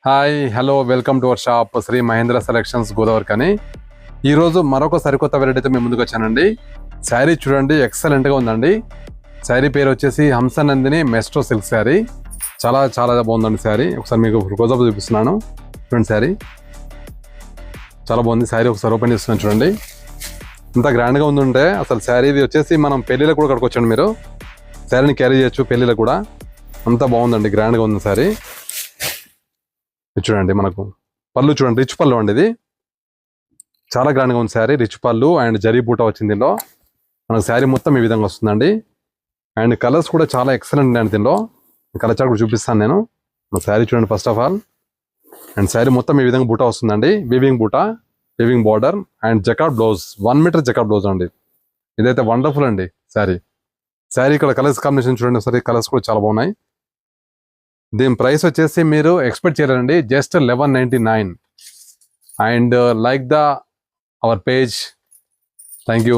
Hi hello welcome to our shop Shri Mahendra selections గోదావరికని. ఈరోజు మరొక సరికొత్త వెరైటీ అయితే మేము ముందుకు వచ్చానండి. శారీ చూడండి, ఎక్సలెంట్గా ఉందండి. శారీ పేరు వచ్చేసి హంసనందిని మెస్ట్రో సిల్క్ శారీ. చాలా చాలా బాగుందండి శారీ. ఒకసారి మీకు క్లోజప్ చూపిస్తున్నాను చూడండి. శారీ చాలా బాగుంది. శారీ ఒకసారి ఓపెన్ చేస్తున్నాను చూడండి. ఇంత గ్రాండ్గా ఉందంటే అసలు శారీ ఇది వచ్చేసి మనం పెళ్ళిళ్ళకు కూడా కట్టుకోవచ్చండి. మీరు శారీని క్యారీ చేయొచ్చు పెళ్ళిళ్ళకు కూడా. అంత బాగుందండి, గ్రాండ్గా ఉంది శారీ. చూడండి, మనకు పళ్ళు చూడండి, రిచ్ పళ్ళు అండి. ఇది చాలా గ్రాండ్గా ఉంది శారీ. రిచ్ పళ్ళు అండ్ జరీ బూట వచ్చింది దీనిలో. మనకు శారీ మొత్తం ఈ విధంగా వస్తుందండి. అండ్ కలర్స్ కూడా చాలా ఎక్సలెంట్ అండి దీనిలో. కలర్ చార్ట్ కూడా చూపిస్తాను నేను. మన శారీ చూడండి first of all. And sari మొత్తం ఈ విధంగా బూట వస్తుందండి. వీవింగ్ బూట, weaving border and jacquard blouse, 1 metre jacquard blouse అండి. ఇదైతే వండర్ఫుల్ అండి శారీ. శారీ ఇక్కడ కలర్స్ కాంబినేషన్ చూడండి ఒకసారి. కలర్స్ కూడా చాలా బాగున్నాయి. దీని ప్రైస్ వచ్చేసి మీరు ఎక్స్పెక్ట్ చేయలేరండి, just 1199. And like our page. Thank you.